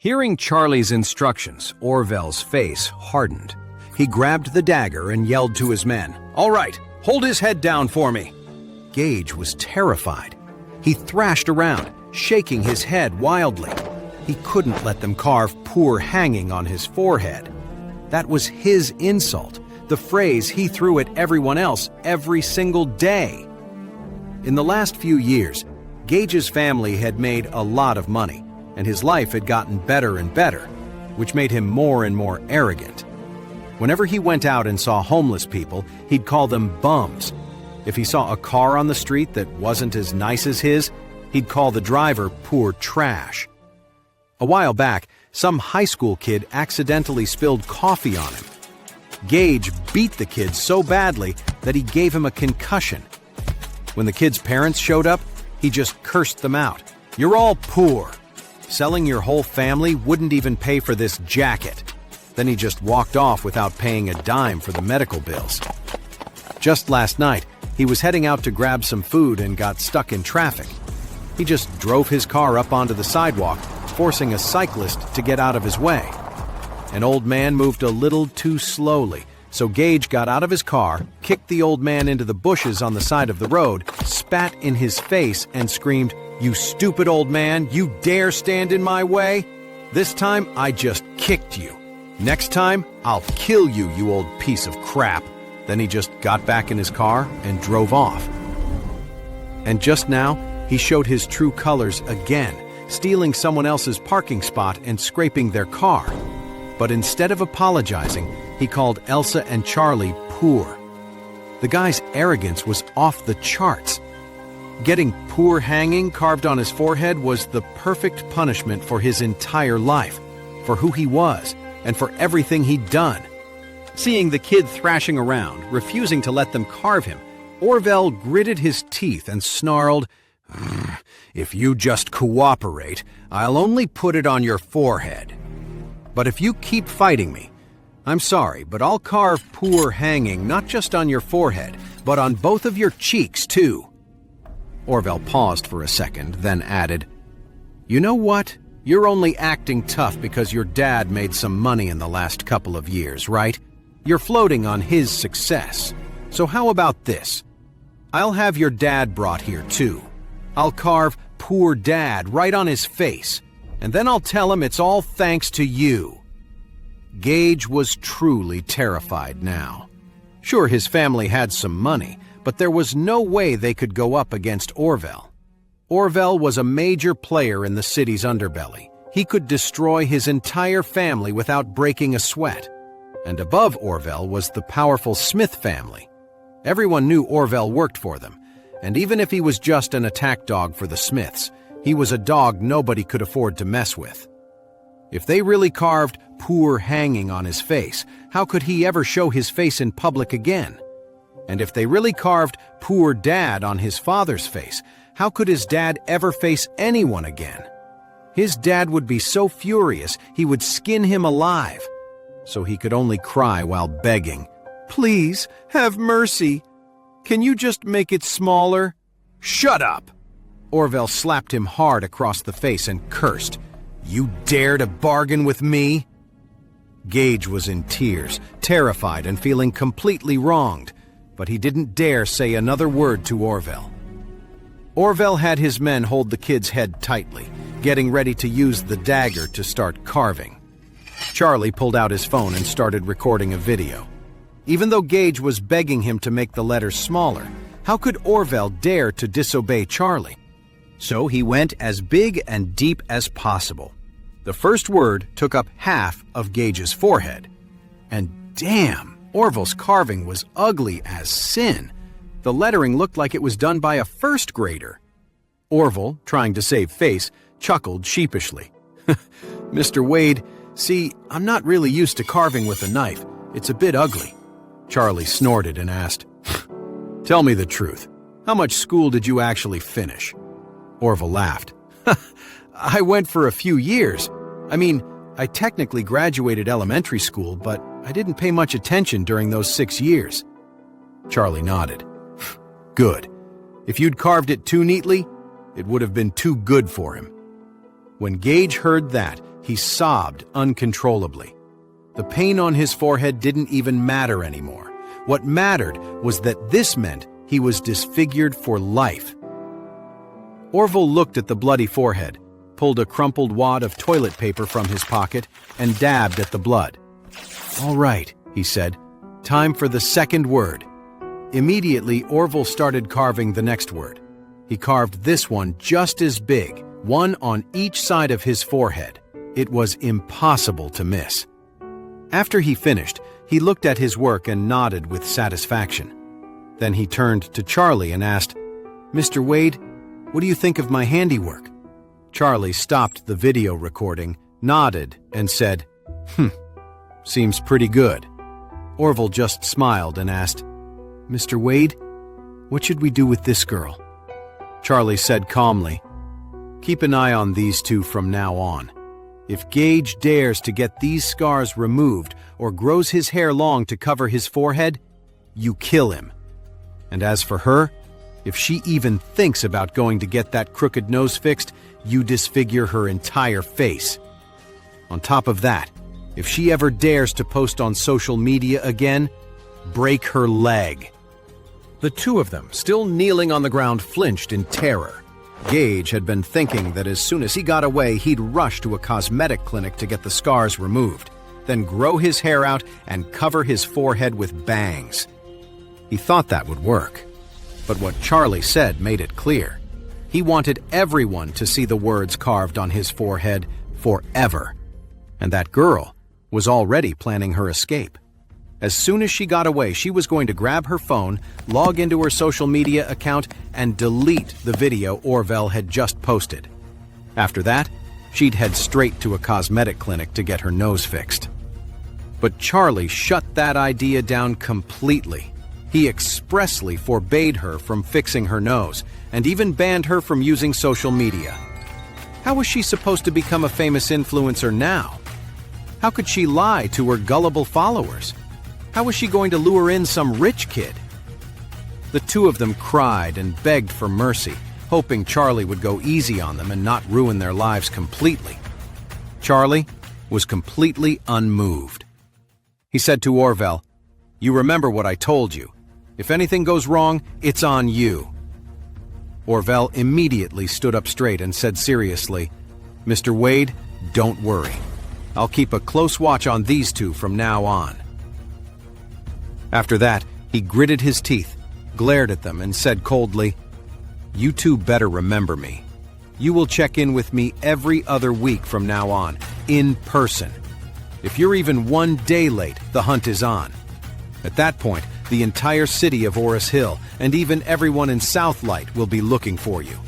Hearing Charlie's instructions, Orvel's face hardened. He grabbed the dagger and yelled to his men, "All right, hold his head down for me." Gage was terrified. He thrashed around, shaking his head wildly. He couldn't let them carve "poor hanging" on his forehead. That was his insult, the phrase he threw at everyone else every single day. In the last few years, Gage's family had made a lot of money, and his life had gotten better and better, which made him more and more arrogant. Whenever he went out and saw homeless people, he'd call them bums. If he saw a car on the street that wasn't as nice as his, he'd call the driver poor trash. A while back, some high school kid accidentally spilled coffee on him. Gage beat the kid so badly that he gave him a concussion. When the kid's parents showed up, he just cursed them out. "You're all poor. Selling your whole family wouldn't even pay for this jacket." Then he just walked off without paying a dime for the medical bills. Just last night, he was heading out to grab some food and got stuck in traffic. He just drove his car up onto the sidewalk, forcing a cyclist to get out of his way. An old man moved a little too slowly, so Gage got out of his car, kicked the old man into the bushes on the side of the road, spat in his face, and screamed, "You stupid old man, you dare stand in my way? This time, I just kicked you. Next time, I'll kill you, you old piece of crap." Then he just got back in his car and drove off. And just now, he showed his true colors again, stealing someone else's parking spot and scraping their car. But instead of apologizing, he called Elsa and Charlie poor. The guy's arrogance was off the charts. Getting "poor hanging" carved on his forehead was the perfect punishment for his entire life, for who he was, and for everything he'd done. Seeing the kid thrashing around, refusing to let them carve him, Orvel gritted his teeth and snarled, "If you just cooperate, I'll only put it on your forehead. But if you keep fighting me, I'm sorry, but I'll carve 'poor hanging' not just on your forehead, but on both of your cheeks, too." Orvel paused for a second, then added, "You know what? You're only acting tough because your dad made some money in the last couple of years, right? You're floating on his success. So how about this? I'll have your dad brought here, too. I'll carve 'poor dad' right on his face, and then I'll tell him it's all thanks to you." Gage was truly terrified now. Sure, his family had some money, but there was no way they could go up against Orvel. Orvel was a major player in the city's underbelly. He could destroy his entire family without breaking a sweat. And above Orvel was the powerful Smith family. Everyone knew Orvel worked for them, and even if he was just an attack dog for the Smiths, he was a dog nobody could afford to mess with. If they really carved "poor hanging" on his face, how could he ever show his face in public again? And if they really carved "poor dad" on his father's face, how could his dad ever face anyone again? His dad would be so furious he would skin him alive. So he could only cry while begging, "Please, have mercy. Can you just make it smaller?" "Shut up!" Orvel slapped him hard across the face and cursed, "You dare to bargain with me?" Gage was in tears, terrified and feeling completely wronged, but he didn't dare say another word to Orvel. Orvel had his men hold the kid's head tightly, getting ready to use the dagger to start carving. Charlie pulled out his phone and started recording a video. Even though Gage was begging him to make the letters smaller, how could Orvel dare to disobey Charlie? So he went as big and deep as possible. The first word took up half of Gage's forehead. And damn, Orvel's carving was ugly as sin. The lettering looked like it was done by a first grader. Orvel, trying to save face, chuckled sheepishly. "Mr. Wade, see, I'm not really used to carving with a knife. It's a bit ugly." Charlie snorted and asked, "Tell me the truth. How much school did you actually finish?" Orvel laughed. "I went for a few years. I mean, I technically graduated elementary school, but I didn't pay much attention during those 6 years." Charlie nodded. "Good. If you'd carved it too neatly, it would have been too good for him." When Gage heard that, He sobbed uncontrollably. The pain on his forehead didn't even matter anymore. What mattered was that this meant he was disfigured for life. Orvel looked at the bloody forehead, pulled a crumpled wad of toilet paper from his pocket, and dabbed at the blood. "All right," he said. "Time for the second word." Immediately, Orvel started carving the next word. He carved this one just as big, one on each side of his forehead. It was impossible to miss. After he finished, he looked at his work and nodded with satisfaction. Then he turned to Charlie and asked, "Mr. Wade, what do you think of my handiwork?" Charlie stopped the video recording, nodded, and said, "Seems pretty good." Orvel just smiled and asked, "Mr. Wade, what should we do with this girl?" Charlie said calmly, "Keep an eye on these two from now on. If Gage dares to get these scars removed or grows his hair long to cover his forehead, you kill him. And as for her, if she even thinks about going to get that crooked nose fixed, you disfigure her entire face. On top of that, if she ever dares to post on social media again, break her leg." The two of them, still kneeling on the ground, flinched in terror. Gage had been thinking that as soon as he got away, he'd rush to a cosmetic clinic to get the scars removed, then grow his hair out and cover his forehead with bangs. He thought that would work. But what Charlie said made it clear. He wanted everyone to see the words carved on his forehead forever. And that girl was already planning her escape. As soon as she got away, she was going to grab her phone, log into her social media account, and delete the video Orvel had just posted. After that, she'd head straight to a cosmetic clinic to get her nose fixed. But Charlie shut that idea down completely. He expressly forbade her from fixing her nose, and even banned her from using social media. How was she supposed to become a famous influencer now? How could she lie to her gullible followers? How was she going to lure in some rich kid? The two of them cried and begged for mercy, hoping Charlie would go easy on them and not ruin their lives completely. Charlie was completely unmoved. He said to Orvel, "You remember what I told you. If anything goes wrong, it's on you." Orvel immediately stood up straight and said seriously, "Mr. Wade, don't worry. I'll keep a close watch on these two from now on." After that, he gritted his teeth, glared at them, and said coldly, "You two better remember me. You will check in with me every other week from now on, in person. If you're even one day late, the hunt is on. At that point, the entire city of Oris Hill and even everyone in Southlight will be looking for you.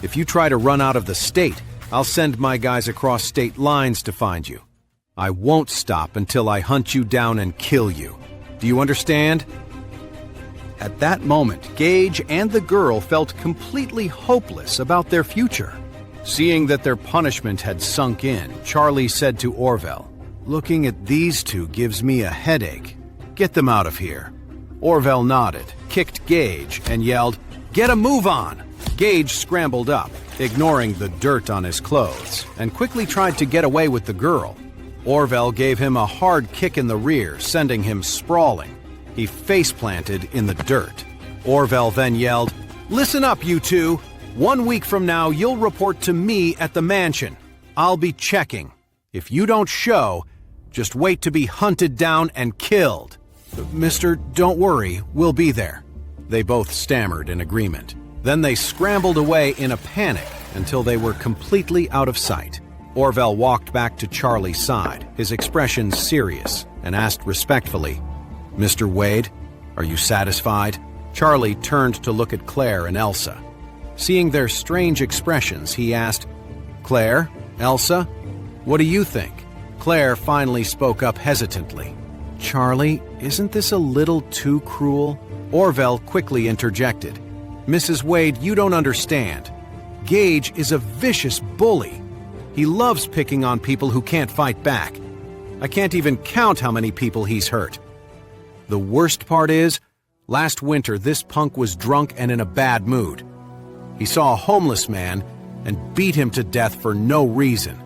If you try to run out of the state, I'll send my guys across state lines to find you. I won't stop until I hunt you down and kill you. Do you understand?" At that moment, Gage and the girl felt completely hopeless about their future. Seeing that their punishment had sunk in, Charlie said to Orvel, "Looking at these two gives me a headache. Get them out of here." Orvel nodded, kicked Gage, and yelled, "Get a move on!" Gage scrambled up, ignoring the dirt on his clothes, and quickly tried to get away with the girl. Orvel gave him a hard kick in the rear, sending him sprawling. He face-planted in the dirt. Orvel then yelled, "Listen up, you two! 1 week from now, you'll report to me at the mansion. I'll be checking. If you don't show, just wait to be hunted down and killed." "Mister, don't worry, we'll be there." They both stammered in agreement. Then they scrambled away in a panic until they were completely out of sight. Orvel walked back to Charlie's side, his expression serious, and asked respectfully, "Mr. Wade, are you satisfied?" Charlie turned to look at Claire and Elsa. Seeing their strange expressions, he asked, "Claire, Elsa, what do you think?" Claire finally spoke up hesitantly. "Charlie, isn't this a little too cruel?" Orvel quickly interjected, "Mrs. Wade, you don't understand. Gage is a vicious bully. He loves picking on people who can't fight back. I can't even count how many people he's hurt. The worst part is, last winter this punk was drunk and in a bad mood. He saw a homeless man and beat him to death for no reason.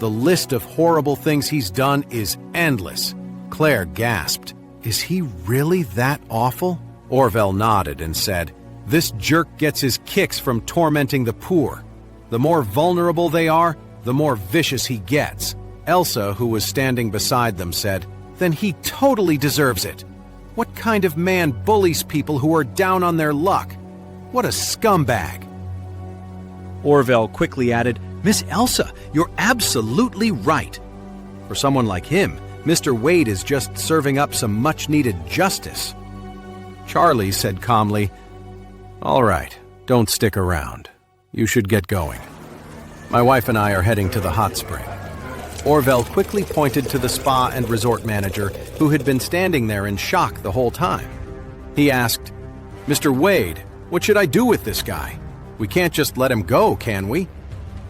The list of horrible things he's done is endless. Claire gasped. Is he really that awful? Orvel nodded and said, "This jerk gets his kicks from tormenting the poor. The more vulnerable they are, the more vicious he gets." Elsa, who was standing beside them, said, "Then he totally deserves it. What kind of man bullies people who are down on their luck? What a scumbag." Orvel quickly added, "Miss Elsa, you're absolutely right. For someone like him, Mr. Wade is just serving up some much-needed justice." Charlie said calmly, "All right, don't stick around. You should get going. My wife and I are heading to the hot spring." Orvel quickly pointed to the spa and resort manager, who had been standing there in shock the whole time. He asked, "Mr. Wade, what should I do with this guy? We can't just let him go, can we?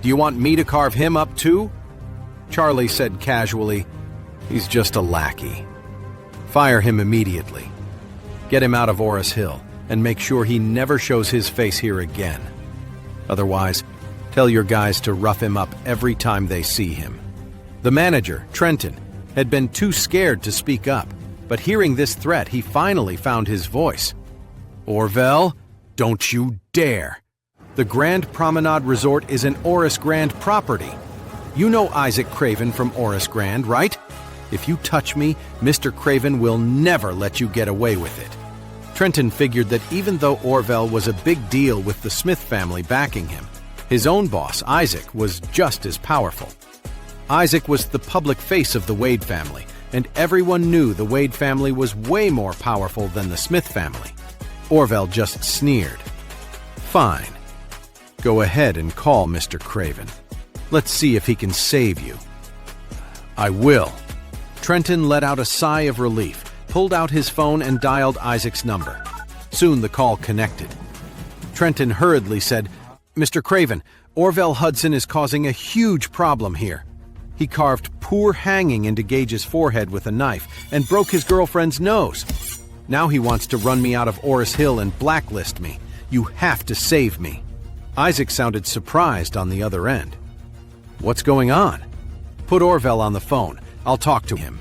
Do you want me to carve him up too?" Charlie said casually, "He's just a lackey. Fire him immediately. Get him out of Oris Hill and make sure he never shows his face here again. Otherwise, tell your guys to rough him up every time they see him." The manager, Tristan, had been too scared to speak up, but hearing this threat, he finally found his voice. "Orvel, don't you dare! The Grand Promenade Resort is an Oris Grand property. You know Isaac Craven from Oris Grand, right? If you touch me, Mr. Craven will never let you get away with it." Tristan figured that even though Orvel was a big deal with the Smith family backing him, his own boss, Isaac, was just as powerful. Isaac was the public face of the Wade family, and everyone knew the Wade family was way more powerful than the Smith family. Orvel just sneered. "Fine. Go ahead and call Mr. Craven. Let's see if he can save you." "I will." Tristan let out a sigh of relief, pulled out his phone and dialed Isaac's number. Soon the call connected. Tristan hurriedly said, "Mr. Craven, Orvel Hudson is causing a huge problem here. He carved poor hanging into Gage's forehead with a knife and broke his girlfriend's nose. Now he wants to run me out of Oris Hill and blacklist me. You have to save me." Isaac sounded surprised on the other end. "What's going on?" "Put Orvel on the phone. I'll talk to him."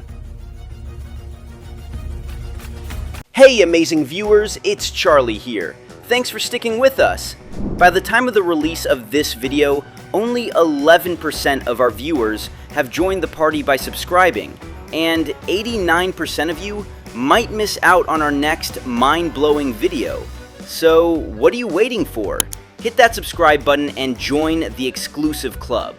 Hey amazing viewers, it's Charlie here. Thanks for sticking with us. By the time of the release of this video, only 11% of our viewers have joined the party by subscribing, and 89% of you might miss out on our next mind-blowing video. So what are you waiting for? Hit that subscribe button and join the exclusive club.